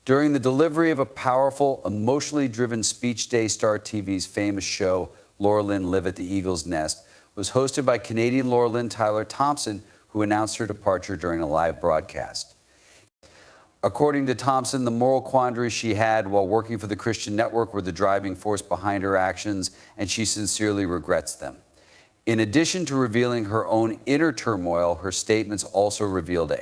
During the delivery of a powerful, emotionally driven speech, Daystar TV's famous show, Laura-Lynn Live at the Eagle's Nest, was hosted by Canadian laura-lynn Tyler Thompson, who announced her departure during a live broadcast. According to Thompson, the moral quandary she had while working for the Christian network were the driving force behind her actions, and she sincerely regrets them. In addition to revealing her own inner turmoil, her statements also revealed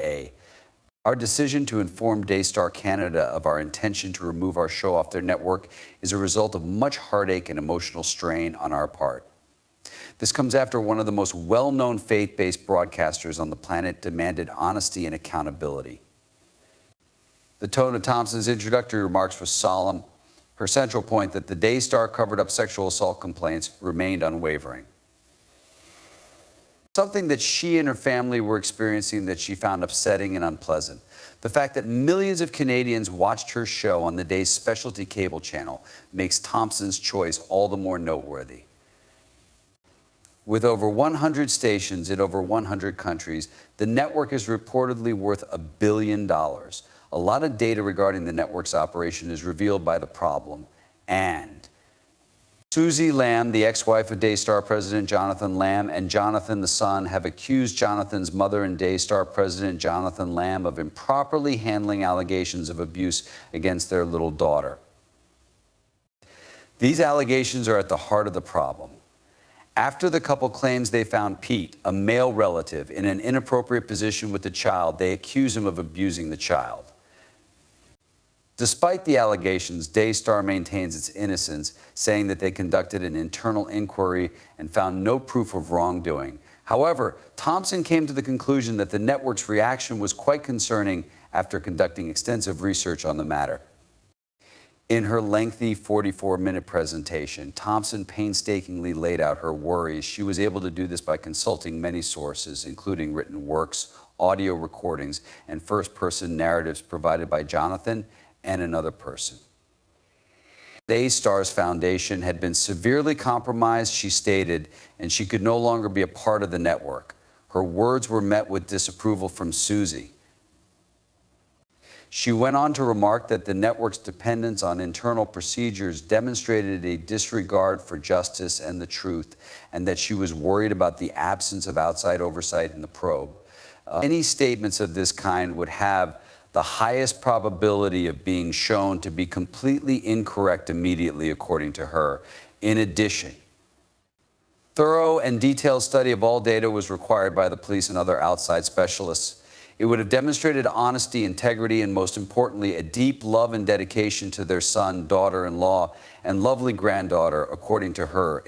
our decision to inform Daystar Canada of our intention to remove our show off their network is a result of much heartache and emotional strain on our part. This comes after one of the most well-known faith-based broadcasters on the planet demanded honesty and accountability. The tone of Thompson's introductory remarks was solemn. Her central point that the Daystar covered up sexual assault complaints remained unwavering. Something that she and her family were experiencing that she found upsetting and unpleasant. The fact that millions of Canadians watched her show on the day's specialty cable channel makes Thompson's choice all the more noteworthy. With over 100 stations in over 100 countries, the network is reportedly worth $1 billion. A lot of data regarding the network's operation is revealed by the problem. And Susie Lamb, the ex-wife of Daystar President Jonathan Lamb, and Jonathan, the son, have accused Jonathan's mother and Daystar President Jonathan Lamb of improperly handling allegations of abuse against their little daughter. These allegations are at the heart of the problem. After the couple claims they found Pete, a male relative, in an inappropriate position with the child, they accuse him of abusing the child. Despite the allegations, Daystar maintains its innocence, saying that they conducted an internal inquiry and found no proof of wrongdoing. However, Thompson came to the conclusion that the network's reaction was quite concerning after conducting extensive research on the matter. In her lengthy 44-minute presentation, Thompson painstakingly laid out her worries. She was able to do this by consulting many sources, including written works, audio recordings, and first-person narratives provided by Jonathan and another person. Daystar's foundation had been severely compromised, she stated, and she could no longer be a part of the network. Her words were met with disapproval from Susie. She went on to remark that the network's dependence on internal procedures demonstrated a disregard for justice and the truth, and that she was worried about the absence of outside oversight in the probe. Any statements of this kind would have the highest probability of being shown to be completely incorrect immediately, according to her. In addition, thorough and detailed study of all data was required by the police and other outside specialists. It would have demonstrated honesty, integrity, and most importantly, a deep love and dedication to their son, daughter-in-law, and lovely granddaughter, according to her,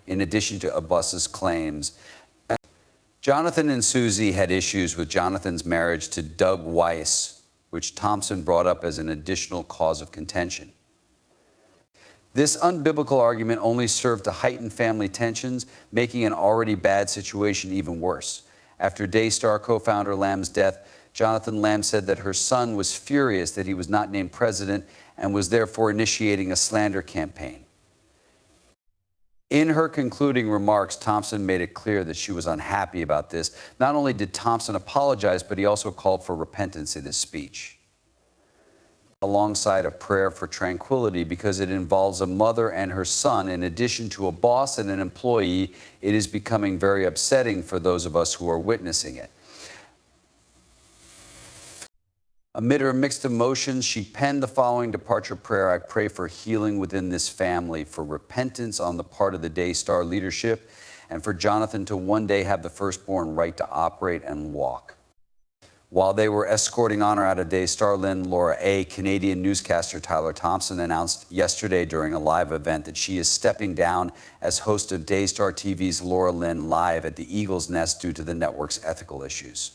in addition to Abbas's claims. Jonathan and Susie had issues with Jonathan's marriage to Doug Weiss, which Thompson brought up as an additional cause of contention. This unbiblical argument only served to heighten family tensions, making an already bad situation even worse. After Daystar co-founder Lamb's death, Jonathan Lamb said that her son was furious that he was not named president and was therefore initiating a slander campaign. In her concluding remarks, Thompson made it clear that she was unhappy about this. Not only did Thompson apologize, but he also called for repentance in his speech, alongside a prayer for tranquility, because it involves a mother and her son. In addition to a boss and an employee, it is becoming very upsetting for those of us who are witnessing it. Amid her mixed emotions, she penned the following departure prayer: I pray for healing within this family, for repentance on the part of the Daystar leadership, and for Jonathan to one day have the firstborn right to operate and walk. While they were escorting on or out of Daystar, Laura-Lynn, Canadian newscaster Tyler Thompson announced yesterday during a live event that she is stepping down as host of Daystar TV's Laura-Lynn Live at the Eagle's Nest due to the network's ethical issues.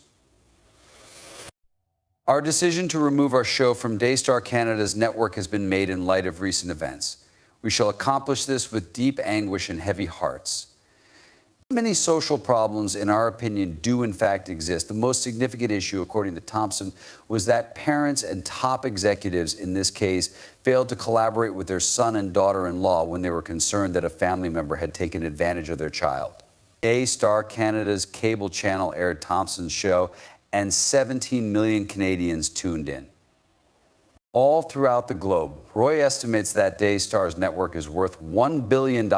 Our decision to remove our show from Daystar Canada's network has been made in light of recent events. We shall accomplish this with deep anguish and heavy hearts. Many social problems, in our opinion, do in fact exist. The most significant issue, according to Thompson, was that parents and top executives in this case failed to collaborate with their son and daughter-in-law when they were concerned that a family member had taken advantage of their child. Daystar Canada's cable channel aired Thompson's show, and 17 million Canadians tuned in. all throughout the globe. Roy estimates that Daystar's network is worth $1 billion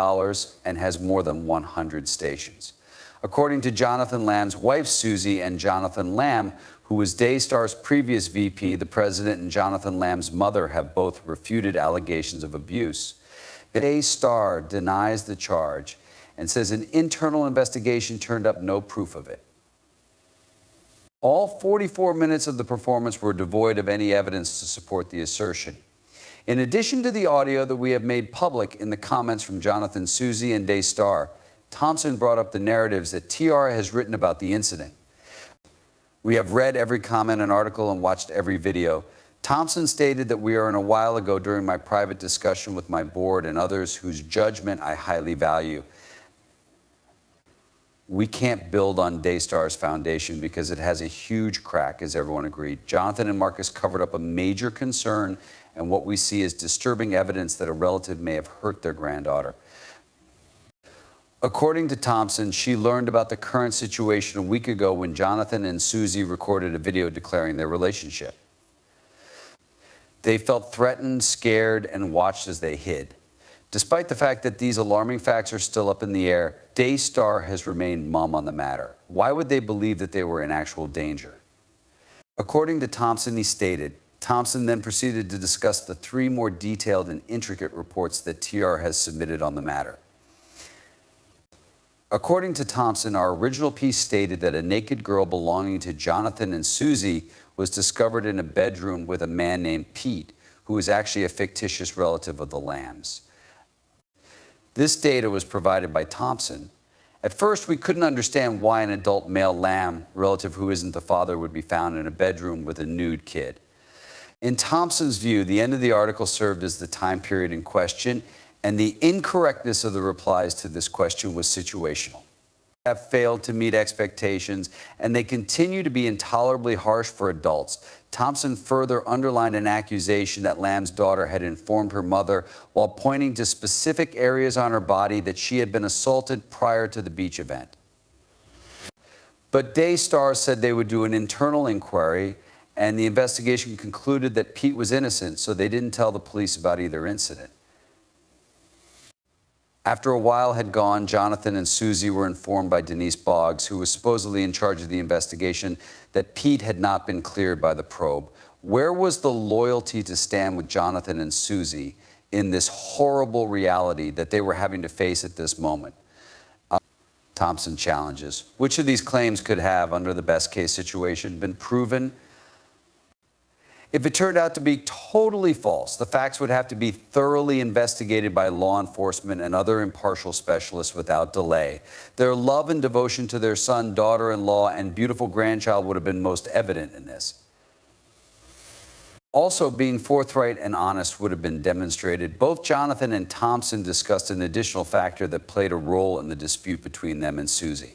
and has more than 100 stations. According to Jonathan Lamb's wife, Susie, and Jonathan Lamb, who was Daystar's previous VP, the president and Jonathan Lamb's mother have both refuted allegations of abuse. Daystar denies the charge and says an internal investigation turned up no proof of it. All 44 minutes of the performance were devoid of any evidence to support the assertion. In addition to the audio that we have made public in the comments from Jonathan, Susie, and Daystar, Thompson brought up the narratives that TR has written about the incident. We have read every comment and article and watched every video. Thompson stated that we are in a while ago during my private discussion with my board and others whose judgment I highly value. We can't build on Daystar's foundation because it has a huge crack, as everyone agreed. Jonathan and Marcus covered up a major concern and what we see as disturbing evidence that a relative may have hurt their granddaughter. According to Thompson, she learned about the current situation a week ago when Jonathan and Susie recorded a video declaring their relationship. They felt threatened, scared, and watched as they hid. Despite the fact that these alarming facts are still up in the air, Daystar has remained mum on the matter. Why would they believe that they were in actual danger? According to Thompson, he stated, Thompson then proceeded to discuss the 3 more detailed and intricate reports that TR has submitted on the matter. According to Thompson, our original piece stated that a naked girl belonging to Jonathan and Susie was discovered in a bedroom with a man named Pete, who was actually a fictitious relative of the Lambs. This data was provided by Thompson. At first, we couldn't understand why an adult male Lamb relative who isn't the father would be found in a bedroom with a nude kid. In Thompson's view, the end of the article served as the time period in question, and the incorrectness of the replies to this question was situational. Have failed to meet expectations, and they continue to be intolerably harsh for adults. Thompson further underlined an accusation that Lamb's daughter had informed her mother while pointing to specific areas on her body that she had been assaulted prior to the beach event. But Daystar said they would do an internal inquiry, and the investigation concluded that Pete was innocent, so they didn't tell the police about either incident. After a while had gone, Jonathan and Susie were informed by Denise Boggs, who was supposedly in charge of the investigation, that Pete had not been cleared by the probe. Where was the loyalty to stand with Jonathan and Susie in this horrible reality that they were having to face at this moment? Thompson challenges. Which of these claims could have, under the best case situation, been proven? If it turned out to be totally false, the facts would have to be thoroughly investigated by law enforcement and other impartial specialists without delay. Their love and devotion to their son, daughter-in-law, and beautiful grandchild would have been most evident in this. Also, being forthright and honest would have been demonstrated. Both Jonathan and Thompson discussed an additional factor that played a role in the dispute between them and Susie.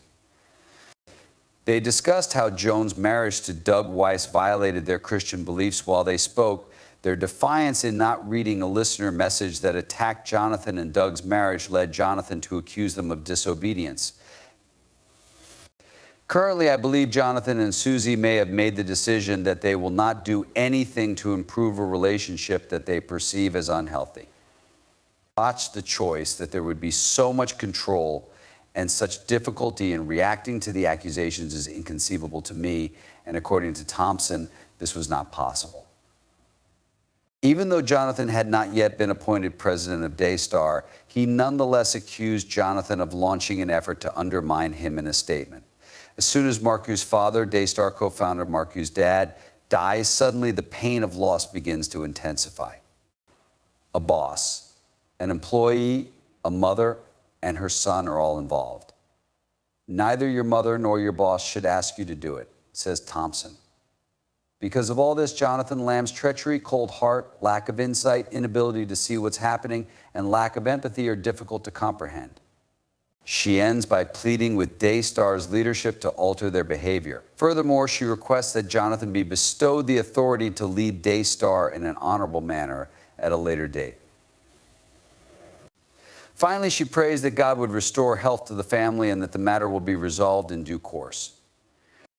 They discussed how Joan's marriage to Doug Weiss violated their Christian beliefs while they spoke. Their defiance in not reading a listener message that attacked Jonathan and Doug's marriage led Jonathan to accuse them of disobedience. Currently, I believe Jonathan and Susie may have made the decision that they will not do anything to improve a relationship that they perceive as unhealthy. Watch the choice that there would be so much control and such difficulty in reacting to the accusations is inconceivable to me, and according to Thompson, this was not possible. Even though Jonathan had not yet been appointed president of Daystar, he nonetheless accused Jonathan of launching an effort to undermine him in a statement. As soon as Marcu's father, Daystar co-founder Marcu's dad, dies, suddenly the pain of loss begins to intensify. A boss, an employee, a mother, and her son are all involved. Neither your mother nor your boss should ask you to do it, says Thompson. Because of all this, Jonathan Lamb's treachery, cold heart, lack of insight, inability to see what's happening, and lack of empathy are difficult to comprehend. She ends by pleading with Daystar's leadership to alter their behavior. Furthermore, she requests that Jonathan be bestowed the authority to lead Daystar in an honorable manner at a later date. Finally, she prays that God would restore health to the family and that the matter will be resolved in due course.